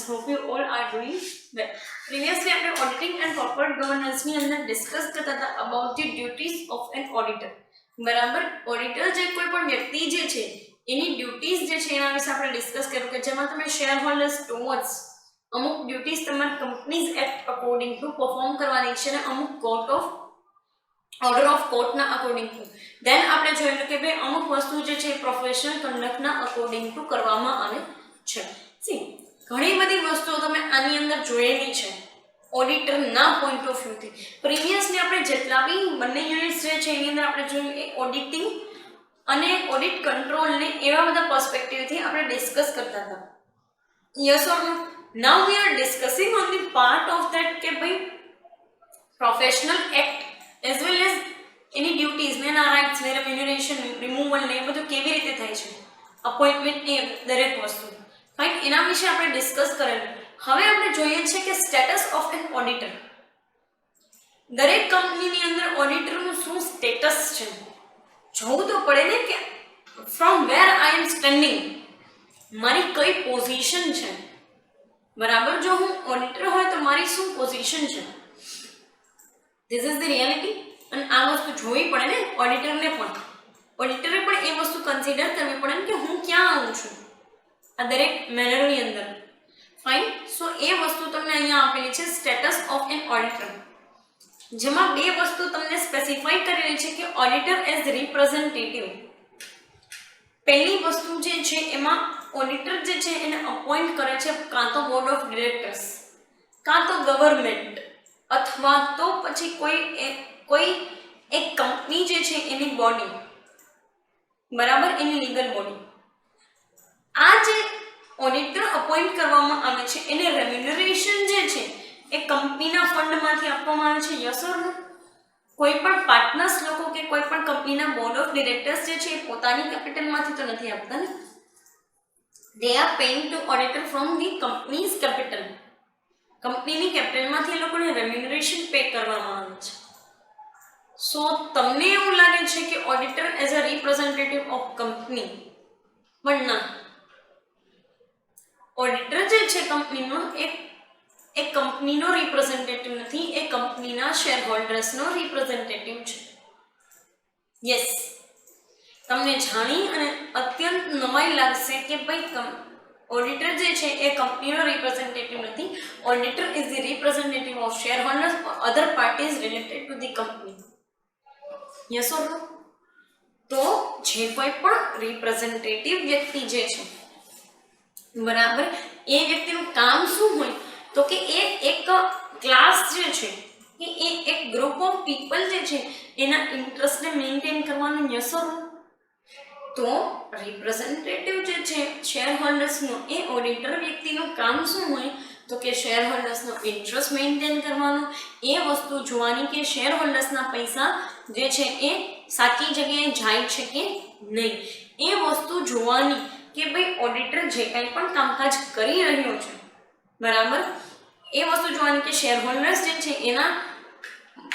Hope you all are doing well. Previously, આપણે auditing and corporate governance ની અંદર discuss કરતા હતા about the duties of an auditor. બરાબર, ઓડિટર જે કોઈ પણ વ્યક્તિ જે છે એની ડ્યુટીઝ જે છે એના વિશે આપણે ડિસ્કસ કર્યું કે જેમાં તમે શેર હોલ્ડર્સ ટુવર્ડ્સ અમુક ડ્યુટીઝ તમારા companies act according to perform કરવાની છે અને અમુક કોર્ટ ઓફ ઓર્ડર ઓફ કોર્ટના અકોર્ડિંગ ટુ દેન આપણે જોયું કે ભાઈ અમુક વસ્તુ જે છે પ્રોફેશનલ કન્ડક્ટના અકોર્ડિંગ ટુ કરવામાં આવે છે. સી ઘણી બધી વસ્તુઓ તમે આની અંદર જોયેલી છે ઓડિટરના પોઈન્ટ ઓફ વ્યૂથી. પ્રીવિયસલી આપણે જેટલા બી બંને યુનિટ્સ જે છે એની અંદર આપણે જોયું એ ઓડિટિંગ અને ઓડિટ કંટ્રોલને એવા બધા પર્સપેક્ટિવથી આપણે ડિસ્કસ કરતા હતા. Yes or no? Now we are discussing on the part of that કે ભાઈ professional act as well as એની ડ્યુટીઝ ને એના રાઇટ્સ ને રેમ્યુનરેશન રિમૂવલ ને એ બધું કેવી રીતે થાય છે, અપોઇન્ટમેન્ટ એ દરેક વસ્તુ ફાઇન એના વિશે આપણે ડિસ્કસ કરેલું. હવે આપણે જોઈએ છે કે સ્ટેટસ ઓફ એન ઓડિટર. દરેક કંપનીની અંદર ઓડિટરનું શું સ્ટેટસ છે જોવું તો પડે ને કે from where I M standing, મારી કઈ પોઝિશન છે. બરાબર, જો હું ઓડિટર હોય તો મારી શું પોઝિશન છે, ધીસ ઇઝ ધ રિયાલિટી. અને આ વસ્તુ જોવી પડે ને ઓડિટરને પણ. ઓડિટરે પણ એ વસ્તુ કન્સિડર કરવી પડે ને કે હું ક્યાં આવું છું આ દરેક મેનરની અંદર. ફાઇન, સો એ વસ્તુ તમને અહીંયા આપેલી છે સ્ટેટસ ઓફ એન ઓડિટર, જેમાં બે વસ્તુ તમને સ્પેસિફાઈ કરેલી છે કે ઓડિટર એઝ રિપ્રેઝેન્ટેટિવ. પહેલી વસ્તુ જે છે એમાં ઓડિટર જે છે એને અપોઇન્ટ કરે છે કાં તો બોર્ડ ઓફ ડિરેક્ટર્સ, કાં તો ગવર્મેન્ટ, અથવા તો પછી કોઈ એક કંપની જે છે એની બોડી, બરાબર, એની લીગલ બોડી. આ જે ઓડિટર અપોઇન્ટ કરવામાં આવે છે એને રેમ્યુનરેશન જે છે એ કંપનીના ફંડમાંથી આપવામાં આવે છે. યસ ઓર નો? કોઈ પણ પાર્ટનર્સ લોકો કે કોઈ પણ કંપનીના બોર્ડ ઓફ ડિરેક્ટર્સ જે છે એ પોતાની કેપિટલમાંથી તો નથી આપતા ને. They are paying to auditor from the companies capital. કંપનીની કેપિટલમાંથી એ લોકોને રેમ્યુનરેશન પે કરવામાં આવે છે. સો તમને એવું લાગે છે કે auditor as a representative of company, પણ ના, ઓડિટર જે છે કંપનીનો એ કંપનીનો રિપ્રેઝેન્ટેટિવ નથી, એ કંપનીના શેર હોલ્ડર્સનો રિપ્રેઝેન્ટેટિવ છે. યસ, તમને જાણી અને અત્યંત નવાઈ લાગશે કે ભાઈ ઓડિટર જે છે એ કંપનીનો રિપ્રેઝેન્ટેટિવ નથી. Auditor is the representative of shareholders or other parties related to the company. Yes or no? તો જે કોઈ પણ રિપ્રેઝેન્ટેટિવ વ્યક્તિ જે છે, બરાબર, એ વ્યક્તિનું કામ શું હોય તો કે એ એક ક્લાસ જે છે કે એ એક ગ્રુપ ઓફ પીપલ જે છે એના ઇન્ટરેસ્ટને મેન્ટેન કરવાનું. Yes or no? તો રિપ્રેઝેન્ટેટિવ જે છે શેર હોલ્ડર્સનો એ ઓડિટર વ્યક્તિનું કામ શું હોય તો કે શેર હોલ્ડર્સનો ઇન્ટરેસ્ટ મેન્ટેન કરવાનો, એ વસ્તુ જોવાની કે શેર હોલ્ડર્સના પૈસા જે છે એ સાચી જગ્યાએ જાય છે કે નહીં, એ વસ્તુ જોવાની કે ભાઈ ઓડિટર જે કંઈ પણ કામકાજ કરી રહ્યો છે, બરાબર, એ વસ્તુ જોવાની કે શેર હોલ્ડર્સ જે છે એના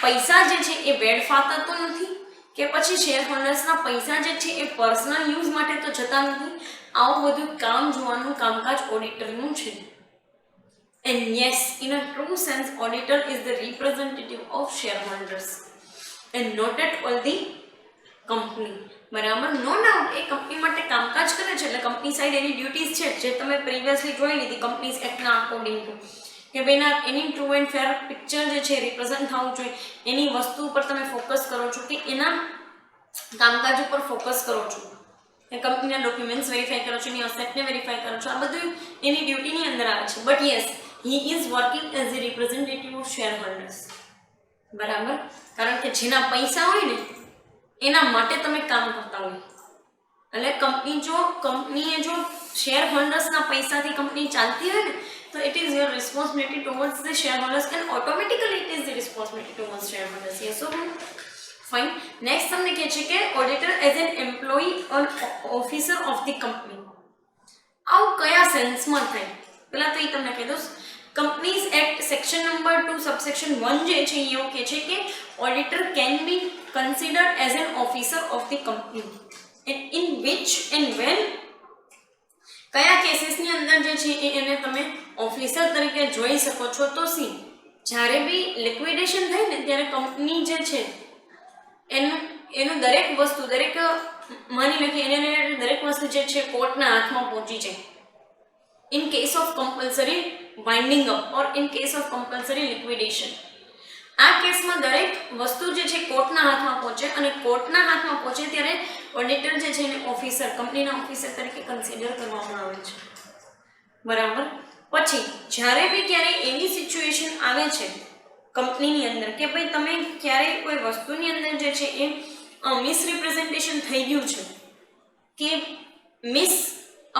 પૈસા જે છે એ વેડફાતા તો નથી કે પછી શેર હોલ્ડર્સના પૈસા જે છે એ પર્સનલ યુઝ માટે તો જતા નથી. આવું બધું કામ જોવાનું કામકાજ ઓડિટરનું છે. And yes, in a true sense, auditor is the representative of shareholders and not at all the company. બરાબર, નો ડાઉટ એ કંપની માટે કામકાજ કરે છે એટલે કંપની સાઈડ એની ડ્યુટીઝ છે જે તમે પ્રીવિયસલી જોઈ લીધી કંપનીઝ એક્ટના અકોર્ડિંગ ટુ કે ભાઈના એની ટ્રુ એન્ડ ફેર પિક્ચર જે છે રિપ્રેઝન્ટ થવું જોઈએ, એની વસ્તુ ઉપર તમે ફોકસ કરો છો કે એના કામકાજ ઉપર ફોકસ કરો છો, એ કંપનીના ડોક્યુમેન્ટ્સ વેરીફાઈ કરો છો, એની અસેટને વેરીફાઈ કરો છો, આ બધું એની ડ્યુટીની અંદર આવે છે. But yes, he is working as a representative of shareholders. બરાબર, કારણ કે જેના પૈસા હોય ને એના માટે તમે કામ કરતા હોય. એટલે કંપનીએ જો શેર હોલ્ડર્સના પૈસાથી કંપની ચાલતી હોય ને તો it is your responsibility towards the shareholders and automatically it is the responsibility towards shareholders. Yes or no? Fine. Next તમને કહે છે કે auditor as an employee or officer of the company. આવું કયા સેન્સમાં થાય પહેલાં તો એ તમને કહી દઉં. Companies act section number 2 subsection 1 જે છે એવું કહે છે કે auditor can be considered as an officer of the company in which and when કયા કેસીસની અંદર જે છે એને તમે ઓફિસર તરીકે જોઈ શકો છો. તો સી જ્યારે બી લિક્વિડેશન થાય ને ત્યારે કંપની જે છે એનું દરેક વસ્તુ માની લો કે એને રિલેટેડ દરેક વસ્તુ જે છે કોર્ટના હાથમાં પહોંચી જાય in case of compulsory winding up or in case of compulsory liquidation. આ કેસમાં દરેક વસ્તુ જે છે કોર્ટના હાથમાં પહોંચે અને કોર્ટના હાથમાં પહોંચે ત્યારે ઓડિટર જે છે એને ઓફિસર કંપનીના ઓફિસર તરીકે કન્સિડર કરવામાં આવે છે. બરાબર. પછી જ્યારે બી ક્યારેય એવી સિચ્યુએશન આવે છે કંપનીની અંદર કે ભાઈ તમે ક્યારેય કોઈ વસ્તુની અંદર જે છે એ મિસરિપ્રેઝન્ટેશન થઈ ગયું છે કે મિસ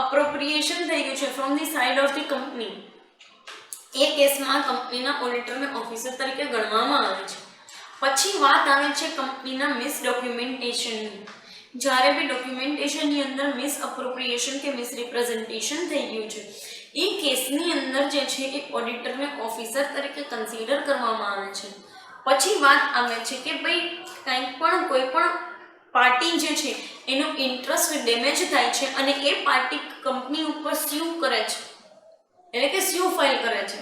અપ્રોપ્રિએશન થઈ ગયું છે from the side of the company, એ કેસમાં કંપનીના ઓડિટરને ઓફિસર તરીકે ગણવામાં આવે છે. પછી વાત આવે છે કંપનીના મિસ ડોક્યુમેન્ટેશનની. જ્યારે બી ડોક્યુમેન્ટેશનની અંદર મિસ અપ્રોપ્રિએશન કે મિસરિપ્રેઝન્ટેશન થઈ ગયું છે એ કેસની અંદર જે છે એ ઓડિટરને ઓફિસર તરીકે કન્સિડર કરવામાં આવે છે. પછી વાત આવે છે કે ભાઈ કોઈ પણ પાર્ટી જે છે એનો ઇન્ટરેસ્ટ ડેમેજ થાય છે અને એ પાર્ટી કંપની ઉપર સ્યુ કરે છે, એટલે કે સ્યુ ફાઇલ કરે છે.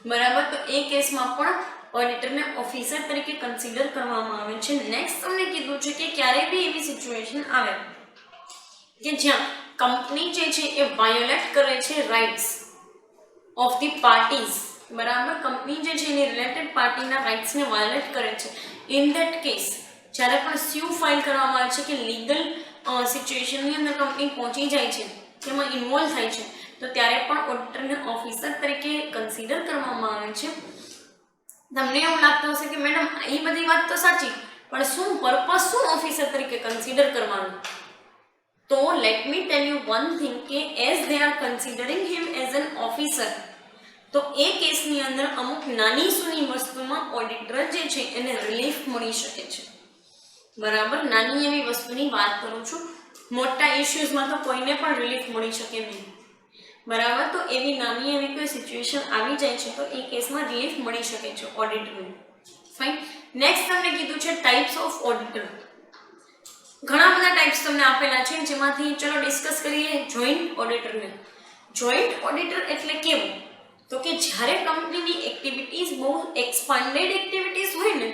બરાબર. તો એ કેસમાં પણ ઓડિટરને ઓફિસર તરીકે કન્સિડર કરવામાં આવે છે. નેક્સ્ટ તમને કીધું છે કે ક્યારે બી એવી સિચ્યુએશન આવે કે જ્યાં કંપની જે છે એ વાયોલેટ કરે છે રાઇટ્સ ઓફ ધી પાર્ટીઝ. બરાબર. કંપની જે છે એની રિલેટેડ પાર્ટીના રાઇટ્સને વાયોલેટ કરે છે. ઇન ધેટ કેસ જ્યારે પણ સ્યુ ફાઇલ કરવામાં આવે છે કે લીગલ સિચ્યુએશનની અંદર કંપની પહોંચી જાય છે, તેમાં ઇન્વોલ્વ થાય છે, તો ત્યારે પણ ઓડિટરને ઓફિસર તરીકે કન્સિડર કરવામાં આવે છે. તમને એવું લાગતું હશે કે મેડમ એ બધી વાત તો સાચી, પણ શું પર્પસ શું ઓફિસર તરીકે કન્સિડર કરવાનું? તો let me tell you one thing કે as they are considering him as an officer, તો એ કેસની અંદર અમુક નાની સૂની વસ્તુમાં ઓડિટર જે છે એને રિલીફ મળી શકે છે. બરાબર. નાની એવી વસ્તુની વાત કરું છું, મોટા ઇશ્યુઝમાં તો કોઈને પણ રિલીફ મળી શકે નહીં. બરાબર. તો એવી નાની એવી કોઈ સિચ્યુએશન આવી જાય છે તો એ કેસમાં રિલીફ મળી શકે છે ઓડિટરને. ફાઇન. નેક્સ્ટ તમને કીધું છે ટાઈપ્સ ઓફ ઓડિટર. ઘણા બધા ટાઈપ્સ તમને આપેલા છે, જેમાંથી ચલો ડિસ્કસ કરીએ જોઈન્ટ ઓડિટરને. જોઈન્ટ ઓડિટર એટલે કેવું? તો કે જ્યારે કંપનીની એક્ટિવિટીઝ બહુ એક્સપાન્ડેડ એક્ટિવિટીઝ હોય ને,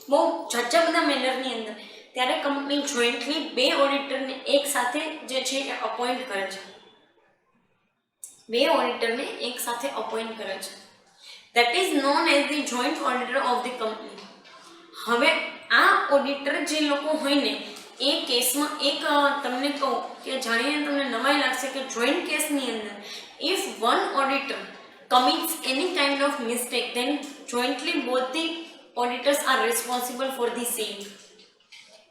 બહુ ઝાઝા બધા મેનરની અંદર, ત્યારે કંપની જોઈન્ટલી બે ઓડિટરને એક સાથે જે છે એ અપોઇન્ટ કરે છે. બે ઓડિટરને એક સાથે અપોઇન્ટ કરે છે. That is known as the joint auditor of the company. હવે આ ઓડિટર જે લોકો હોય ને એ કેસમાં એક તમને કહું કે જાણીને તમને નવાઈ લાગશે કે જોઈન્ટ કેસની અંદર if one auditor commits any kind of mistake, then jointly both the auditors are responsible for the same.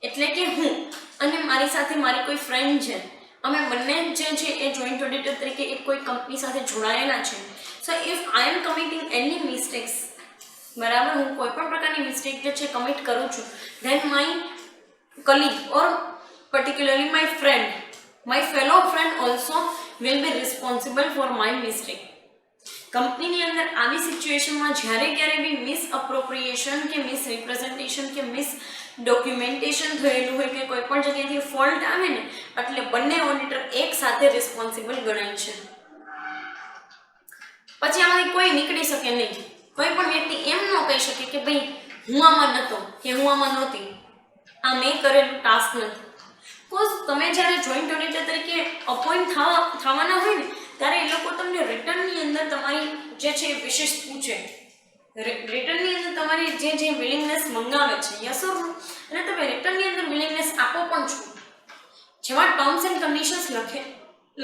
એટલે કે હું અને મારી સાથે મારી કોઈ ફ્રેન્ડ છે, અમે બંને જે છે એ જોઈન્ટ ઓડિટર તરીકે એક કોઈ કંપની સાથે જોડાયેલા છે. So if I am committing any mistakes, બરાબર, હું કોઈ પણ પ્રકારની મિસ્ટેક જે છે કમિટ કરું છું, then my colleague or particularly my friend, my fellow friend also will be responsible for my mistake. કંપનીની અંદર આવી સિચ્યુએશનમાં જ્યારે ક્યારે બી મિસ અપ્રોપ્રિએશન કે મિસ રિપ્રેઝન્ટેશન કે મિસ ડોક્યુમેન્ટેશન થયેલું હોય કે કોઈ પણ જગ્યાએથી ફોલ્ટ આવે ને, એટલે બંને ઓડિટર એક સાથે રિસ્પોન્સિબલ ગણાય છે. પછી આમાંથી કોઈ નીકળી શકે નહીં. કોઈ પણ વ્યક્તિ એમ ન કહી શકે કે ભાઈ હું આમાં નહોતો કે હું આમાં નહોતી, આ મેં કરેલું ટાસ્ક નથી. કોઝ તમે જ્યારે જોઈન્ટ ઓડિટર તરીકે અપોઇન્ટ થવાના હોય ને ત્યારે એ લોકો તમને રિટર્નની અંદર તમારી જે છે વિશેષ પૂછે, રિટર્નની અંદર તમારી જે વિલિંગનેસ મંગાવે છે, યસ ઓર નો, અને તમે રિટર્નની અંદર વિલિંગનેસ આપો પણ છો. જેમાં ટર્મ્સ એન્ડ કન્ડિશન્સ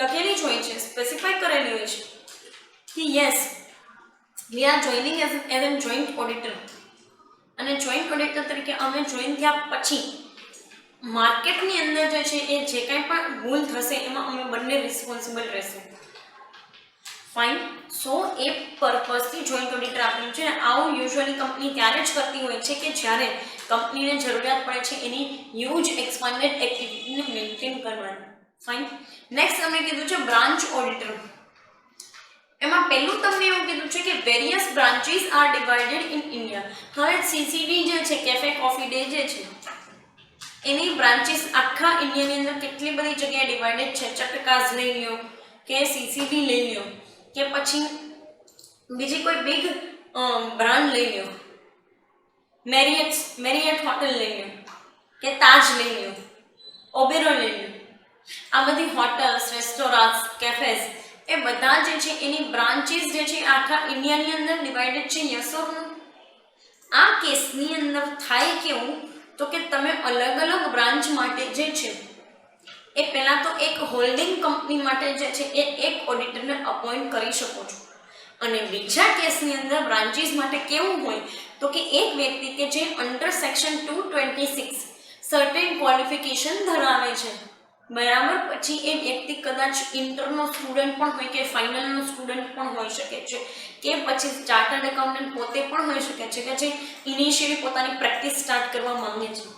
લખેલી જ હોય છે, સ્પેસિફાઈ કરેલી હોય છે કે yes we are joining as an joint auditor, અને જોઈન્ટ ઓડિટર તરીકે અમે જોઈન થયા પછી માર્કેટની અંદર જે છે એ જે કાંઈ પણ ભૂલ થશે એમાં અમે બંને રિસ્પોન્સિબલ રહેશે. ફાઇન. સો એ પર્પઝથી જોઈન્ટ ઓડિટર આપ્યું છે. આવું યુઝ્યુઅલી કંપની ત્યારે જ કરતી હોય છે કે જ્યારે કંપનીને જરૂરિયાત પડે છે એની હ્યુજ એક્સપાન્ડેડ એક્ટિવિટીને મેન્ટેન કરવાની. ફાઇન. નેક્સ્ટ તમને કીધું છે બ્રાન્ચ ઓડિટર. એમાં પહેલું તમને એવું કીધું છે કે various branches are divided in India. હવે સીસીડી જે છે, કેફે કોફી ડે જે છે, એની બ્રાન્ચીસ આખા ઇન્ડિયાની અંદર કેટલી બધી જગ્યાએ ડિવાઇડેડ છે. ચટકાઝ લઈ લો કે સીસીડી લઈ લો કે પછી બીજી કોઈ બિગ બ્રાન્ડ લઈ લો, મેરિયટ હોટલ લઈ લો કે તાજ લઈ લો, ઓબેરો લઈ લો, આ બધી હોટલ્સ, રેસ્ટોરન્ટ્સ, કેફેઝ એ બધા જે છે એની બ્રાન્ચીસ જે છે આખા ઇન્ડિયાની અંદર ડિવાઇડેડ છે, યસ ઓર નો? આ કેસની અંદર થાય કેવું તો કે તમે અલગ અલગ બ્રાન્ચ માટે જે છે એ પહેલાં તો એક હોલ્ડિંગ કંપની માટે જે છે એ એક ઓડિટરને અપોઇન્ટ કરી શકો છો, અને બીજા કેસની અંદર બ્રાન્ચીસ માટે કેવું હોય તો કે એક વ્યક્તિ કે જે અંડર સેક્શન 226 સર્ટેન ક્વોલિફિકેશન ધરાવે છે, બરાબર, પછી એ વ્યક્તિ કદાચ ઇન્ટરનો સ્ટુડન્ટ પણ હોય કે ફાઇનલનો સ્ટુડન્ટ પણ હોઈ શકે છે, કે પછી ચાર્ટર્ડ એકાઉન્ટન્ટ પોતે પણ હોઈ શકે છે કે જે ઇનિશિયલી પોતાની પ્રેક્ટિસ સ્ટાર્ટ કરવા માંગે છે,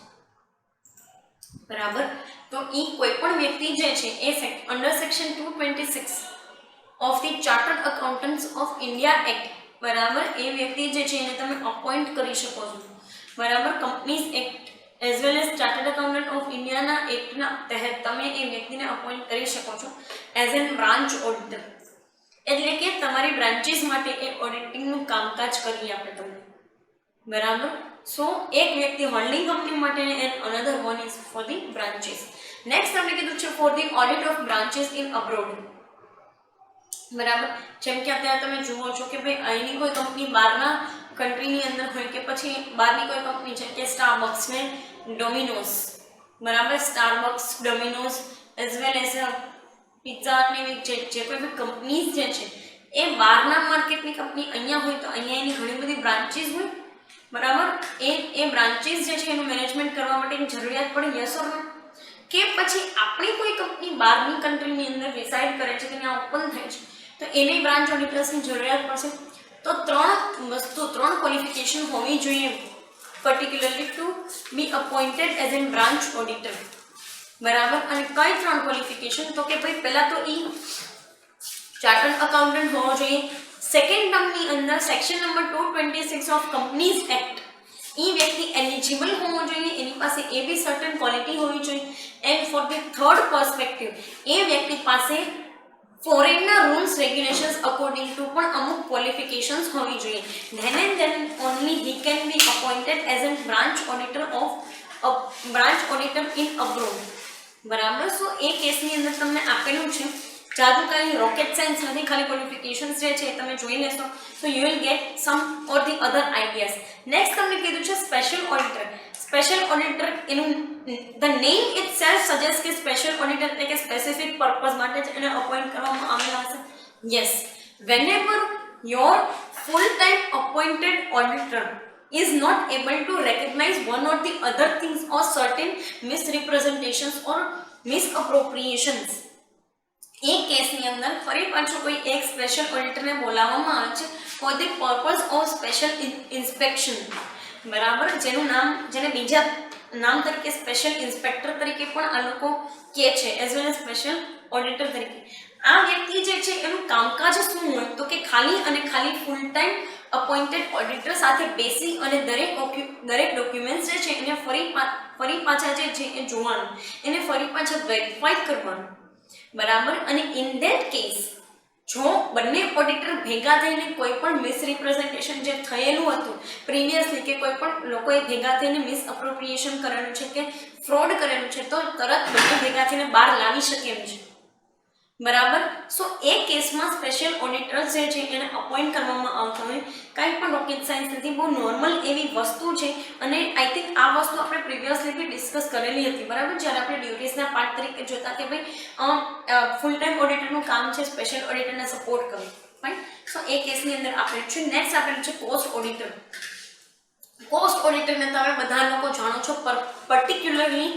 બરાબર. તો એ કોઈ પણ વ્યક્તિ જે છે એ under section 226 of the chartered accountants of India act, બરાબર, એ વ્યક્તિ જે છે એને તમે અપોઇન્ટ કરી શકો છો, બરાબર. Companies act as well as chartered accountant of ઇન્ડિયાના એક્ટના તહેત તમે એ વ્યક્તિને અપોઇન્ટ કરી શકો છો એઝ એન બ્રાન્ચ ઓડિટર, એટલે કે તમારી બ્રાન્ચીસ માટે એ ઓડિટિંગનું કામકાજ કરી આપે તમને, બરાબર. સો એક વ્યક્તિ હોલ્ડિંગ કંપની માટે and another one is for the branches. Next આપણે કીધું છે for the audit of branches in abroad, બરાબર. જેમ કે અત્યારે તમે જુઓ છો કે ભાઈ અહીંની કોઈ કંપની બહારના કન્ટ્રીની અંદર હોય કે પછી બહારની કોઈ કંપની છે કે સ્ટારબક્સ ને ડોમિનોઝ, બરાબર, Starbucks, Domino's as well as pizza ને જે કોઈ બી કંપનીઝ જે છે એ બહારના માર્કેટની કંપની અહીંયા હોય તો અહીંયા એની ઘણી બધી બ્રાન્ચીસ હોય, બરાબર. એ બ્રાન્ચીસ જે છે એનું મેનેજમેન્ટ કરવા માટેની જરૂરિયાત પડે, યસ ઓર નો? કે પછી આપણી કોઈ કંપની બહારની કન્ટ્રીની અંદર ડિસાઇડ કરે છે કે ત્યાં ઓપન થાય છે તો એની બ્રાન્ચ ઓડિટર્સની જરૂરિયાત પડશે, તો ત્રણ ક્વોલિફિકેશન હોવી જોઈએ particularly to be appointed as an branch auditor, બરાબર. અને કઈ ત્રણ ક્વોલિફિકેશન તો કે ભાઈ પહેલા તો ઈ ચાર્ટર્ડ અકાઉન્ટન્ટ હોવો જોઈએ, સેકન્ડ ટર્મની અંદર section number 226 of companies act એ વ્યક્તિ એલિજિબલ હોવો જોઈએ, એની પાસે એ બી સર્ટન ક્વોલિટી હોવી જોઈએ, and for the third perspective એ વ્યક્તિ પાસે ફોરેનના રૂલ્સ રેગ્યુલેશન્સ અકોર્ડિંગ ટુ પણ અમુક ક્વોલિફિકેશન્સ હોવી જોઈએ, then and then only he can be appointed as an branch auditor in abroad, બરાબર. સો એ કેસની અંદર તમને આપેલું છે, જાદુ કઈ રોકેટ સાયન્સ નથી, ખાલી ક્વોલિફિકેશન્સ જે છે તમે જોઈ લેશો તો you will get sum or the other ideas. Next તમને કીધું છે સ્પેશિયલ ઓડિટર. સ્પેશિયલ ઓડિટર એનું ધ નેમ ઇટસેલ્ફ સજેસ્ટ કે સ્પેશિયલ ઓડિટર એટલે કે સ્પેસિફિક પર્પઝ માટે જ એને અપોઇન્ટ કરવામાં આવેલા હશે, yes. whenever your full time appointed auditor is not able to recognize one or the other things or certain misrepresentations or misappropriations, એ કેસની અંદર ફરી પાછું કોઈ એક સ્પેશિયલ ઓડિટરને બોલાવવામાં આવે છે for the purpose of special inspection, બરાબર. જેને બીજા નામ તરીકે સ્પેશિયલ ઇન્સ્પેક્ટર તરીકે પણ આ લોકો કહે છે as well as special auditor તરીકે. આ વ્યક્તિ જે છે એનું કામકાજ શું હોય તો કે ખાલી અને ખાલી ફૂલ ટાઈમ અપોઇન્ટેડ ઓડિટર સાથે બેસી અને દરેક ડોક્યુમેન્ટ્સ જે છે એને ફરી પાછા જે છે એ જોવાનું, એને ફરી પાછા વેરીફાઈ કરવાનું, બરાબર. અને ઇન ધેટ કેસ જો બંને ઓડિટર ભેગા થઈને કોઈ પણ મિસરિપ્રેઝન્ટેશન જે થયેલું હતું પ્રીવિયસલી કે કોઈ પણ લોકોએ ભેગા થઈને મિસઅપ્રોપ્રિએશન કરેલું છે કે ફ્રોડ કરેલું છે તો તરત બંને ભેગા થઈને બહાર લાવી શકે એમ છે, બરાબર. સો એ કેસમાં સ્પેશિયલ ઓડિટર્સ જે છે એને અપોઇન્ટ કરવામાં આવતા હોય, કાંઈ પણ રોકેટ સાયન્સ નથી, બહુ નોર્મલ એવી વસ્તુ છે. અને આઈ થિંક આ વસ્તુ આપણે પ્રીવિયસલી બી ડિસ્કસ કરેલી હતી, બરાબર, જ્યારે આપણે ડ્યુટીઝના પાર્ટ તરીકે જોતા કે ભાઈ ફૂલ ટાઈમ ઓડિટરનું કામ છે સ્પેશિયલ ઓડિટરને સપોર્ટ કરવું, ફાઇન. સો એ કેસની અંદર આપણે છે. નેક્સ્ટ આપણે છે કોસ્ટ ઓડિટર. કોસ્ટ ઓડિટરને તમે બધા લોકો જાણો છો, પર્ટિક્યુલરલી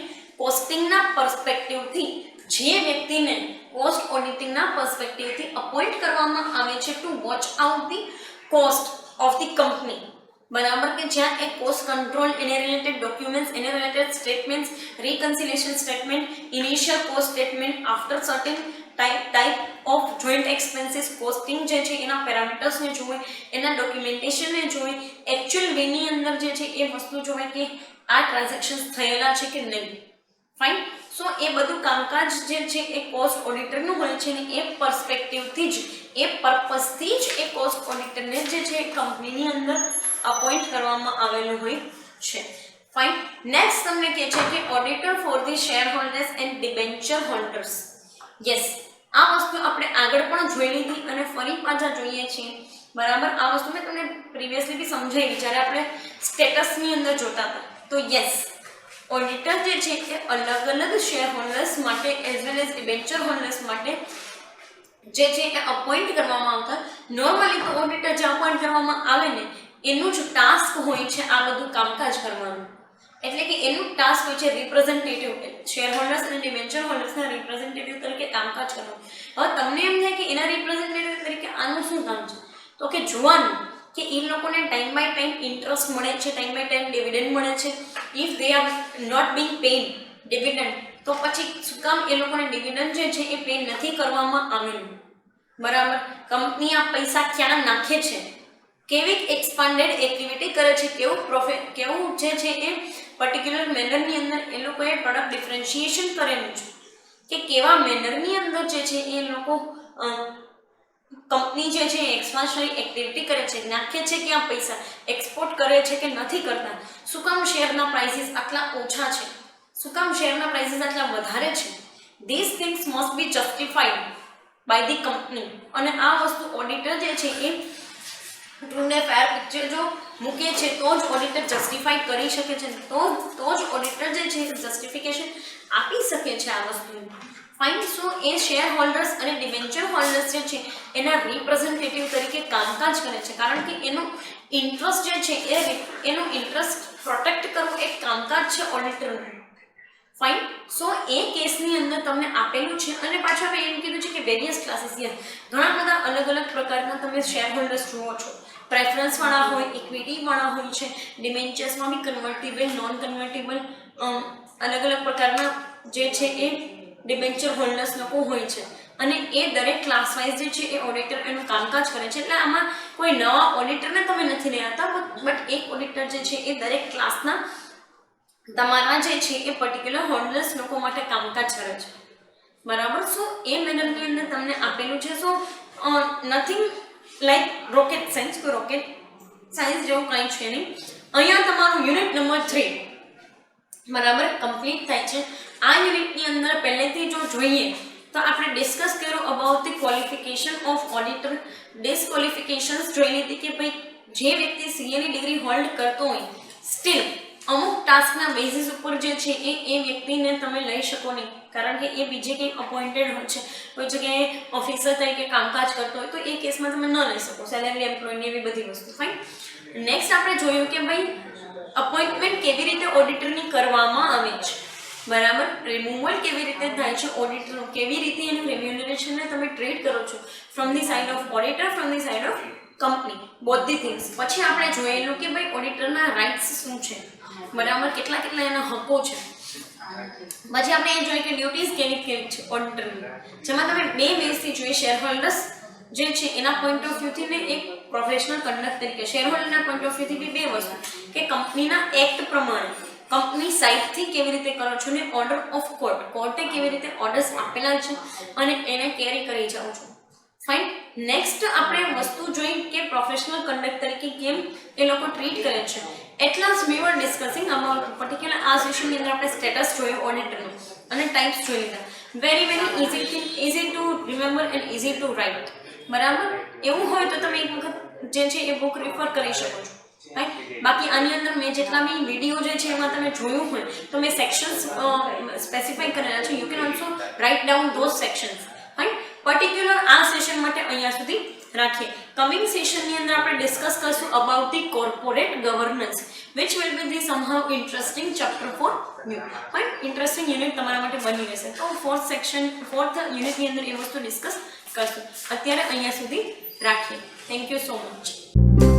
કોસ્ટિંગના પર્સપેક્ટિવથી જે વ્યક્તિને કોસ્ટ ઓડિટિંગના પર્સપેક્ટિવથી અપોઇન્ટ કરવામાં આવે છે two watch out the cost of the company, બરાબર. કે જ્યાં એ કોસ્ટ કંટ્રોલ, એને રિલેટેડ ડોક્યુમેન્ટ્સ, એને related statements, reconciliation statement, initial cost statement, after certain type of joint expenses costing જે છે એના પેરામીટર્સને જોવે, એના ડોક્યુમેન્ટેશનને જોવે, એકચ્યુઅલ વેની અંદર જે છે એ વસ્તુ જોવે કે આ ટ્રાન્ઝેક્શન્સ થયેલા છે કે નહીં, ફાઇન. સો એ બધું કામકાજ જે છે એ કોસ્ટ ઓડિટરનું હોય છે ને એ પર્સપેક્ટિવથી જ એ પર્પઝથી જ એ કોસ્ટ ઓડિટરને જે છે એ કંપનીની અંદર અપોઇન્ટ કરવામાં આવેલું હોય છે. ફાઇન. નેક્સ્ટ તમને કહે છે કે auditor for the share holders and debenture holders. Yes, આ વસ્તુ આપણે આગળ પણ જોઈ લીધી અને ફરી પાછા જોઈએ છીએ. બરાબર, આ વસ્તુ મેં તમને પ્રીવિયસલી બી સમજાવી જ્યારે આપણે સ્ટેટસની અંદર જોતા હતા. તો યસ, ઓડિટર જે છે એ અલગ અલગ શેર હોલ્ડર્સ માટે as well as debenture holders માટે જે છે એ અપોઇન્ટ કરવામાં આવતા. નોર્મલી તો ઓડિટર જે અપોઇન્ટ કરવામાં આવે ને એનું જ ટાસ્ક હોય છે આ બધું કામકાજ કરવાનું. એટલે કે એનું ટાસ્ક હોય છે રિપ્રેઝેન્ટેટિવ શેર હોલ્ડર્સ અને ડિબેન્ચર હોલ્ડર્સના રિપ્રેઝેન્ટેટિવ તરીકે કામકાજ કરવાનું. હવે તમને એમ થાય કે એના રિપ્રેઝેન્ટેટિવ તરીકે આનું શું કામ છે? તો કે જોવાનું કે એ લોકોને ટાઈમ બાય ટાઈમ ઇન્ટરેસ્ટ મળે છે, ટાઈમ બાય ટાઈમ ડિવિડન્ડ મળે છે. If they are not being paid dividend, તો પછી શું કામ એ લોકોને ડિવિડન્ડ જે છે એ પે નથી કરવામાં આવેલું? બરાબર, કંપની આ પૈસા ક્યાં નાખે છે, કેવી એક્સપાન્ડેડ એક્ટિવિટી કરે છે, કેવું જે છે એ પર્ટિક્યુલર મેનરની અંદર એ લોકોએ પ્રોડક્ટ ડિફરન્શિએશન કરેલું છે કે કેવા મેનરની અંદર જે છે એ લોકો કંપની જે છે એક્સપાન્શનરી એક્ટિવિટી કરે છે, નાખે છે ક્યાં પૈસા, એક્સપોર્ટ કરે છે કે નથી કરતા, શું કામ શેરના પ્રાઇસીસ આટલા ઓછા છે, શું કામ શેરના પ્રાઇસીસ આટલા વધારે છે. These things must be justified by the company. અને આ વસ્તુ ઓડિટર જે છે એ ટ્રુ ને ફેર પિક્ચર જો મૂકે છે તો જ ઓડિટર જસ્ટિફાઈ કરી શકે છે, તો જ ઓડિટર જે છે જસ્ટિફિકેશન આપી શકે છે આ વસ્તુનું. ફાઇન. સો એ શેર હોલ્ડર્સ અને ડિબેન્ચર હોલ્ડર્સ જે છે એના રિપ્રેઝેન્ટેટિવ તરીકે કામકાજ કરે છે, કારણ કે એનું ઇન્ટરેસ્ટ જે છે એનું ઇન્ટરેસ્ટ પ્રોટેક્ટ કરવું એક કામકાજ છે ઓડિટરનું. ફાઇન. સો એ કેસની અંદર તમને આપેલું છે. અને પાછું આપણે એમ કીધું છે કે વેરિયસ ક્લાસીસ, ઘણા બધા અલગ અલગ પ્રકારના તમે શેર હોલ્ડર્સ જુઓ છો. પ્રેફરન્સવાળા હોય, ઇક્વિટીવાળા હોય છે, ડિબેન્ચર્સમાં બી કન્વર્ટિબલ, નોન કન્વર્ટિબલ અલગ અલગ પ્રકારના જે છે એ ડિબેન્ચર હોલ્ડર્સ લોકો હોય છે. અને એ દરેક ક્લાસ વાઇઝ જે છે એ ઓડિટર એનું કામકાજ કરે છે. એટલે આમાં કોઈ નવા ઓડિટરને તમે નથી લેતા, બટ એક ઓડિટર જે છે એ દરેક ક્લાસના તમારા જે છે એ પર્ટિક્યુલર હોલ્ડર્સ લોકો માટે કામકાજ કરે છે. બરાબર. સો એ મેનરની અંદર તમને આપેલું છે. સો નથિંગ લાઈક રોકેટ સાયન્સ, કોઈ રોકેટ સાયન્સ જેવું કંઈ છે નહીં. અહીંયા તમારું યુનિટ નંબર 3 બરાબર કમ્પ્લીટ થાય છે. આ યુનિટની અંદર પહેલેથી જો જોઈએ તો આપણે ડિસ્કસ કર્યું about the qualification of auditor. Disqualifications જોઈ લીધી કે ભાઈ જે વ્યક્તિ સીએની ડિગ્રી હોલ્ડ કરતો હોય સ્ટીલ અમુક ટાસ્કના બેઝિસ ઉપર જે છે એ વ્યક્તિને તમે લઈ શકો નહીં, કારણ કે એ બીજે કંઈક અપોઇન્ટેડ હોય છે, કોઈ જગ્યાએ ઓફિસર તરીકે કામકાજ કરતો હોય, તો એ કેસમાં તમે ન લઈ શકો, સેલેરી એમ્પ્લોયની એવી બધી વસ્તુ. ફાઇન. નેક્સ્ટ આપણે જોયું કે ભાઈ અપોઇન્ટમેન્ટ કેવી રીતે ઓડિટરની કરવામાં આવે છે. બરાબર. રિમૂવલ કેવી રીતે થાય છે ઓડિટરનું, કેવી રીતે એનું રેમ્યુનરેશનને તમે ટ્રીટ કરો છો from the side of auditor, from the side of company, both the things. પછી આપણે જોયેલું કે ભાઈ ઓડિટરના રાઇટ્સ શું છે, બરાબર, કેટલા એના હકો છે. પછી આપણે એ જોઈએ કે ડ્યુટીઝ કેવી છે ઓડિટરની, જેમાં તમે બે બેઝથી જોઈએ. શેર હોલ્ડર્સ જે છે એના પોઈન્ટ ઓફ વ્યૂથી ને એક પ્રોફેશનલ કન્ડક્ટ તરીકે. શેર હોલ્ડરના પોઈન્ટ ઓફ વ્યૂથી બી બે વસ્તુ કે કંપનીના એક્ટ પ્રમાણે કંપની સાઇડથી કેવી રીતે કરો છો ને ઓર્ડર ઓફ કોર્ટે કેવી રીતે ઓર્ડર્સ આપેલા છે અને એને કેરી કરી જાઓ છો. ફાઇન. નેક્સ્ટ આપણે વસ્તુ જોઈ કે પ્રોફેશનલ કન્ડક્ટ તરીકે કેમ એ લોકો ટ્રીટ કરે છે. એટલા જ વી વર ડિસ્કસિંગ અબાઉટ પર્ટિક્યુલર આ સેશનની અંદર આપણે સ્ટેટસ જોયું ઓડિટરનું અને ટાઈપ્સ જોઈ લીધા. Very easy to remember and easy to write. બરાબર. એવું હોય તો તમે એક વખત જે છે એ બુક રિફર કરી શકો છો. રાઈટ. બાકી આની અંદર મેં જેટલા બી વિડીયો જે છે એમાં તમે જોયું હોય તો મેં સેક્શન્સ સ્પેસિફાઈ કરેલા છે. You can also write down those sections. Right. Particular આ સેશન માટે અહીંયા સુધી રાખીએ. કમિંગ સેશનની અંદર આપણે ડિસ્કસ કરશું about the corporate governance, which will be the સમહાઉ interesting chapter for you. Right. Interesting unit તમારા માટે બની રહેશે. તો ફોર્થ યુનિટની અંદર એ વસ્તુ ડિસ્કસ કરશું. અત્યારે અહીંયા સુધી રાખીએ. Thank you so much.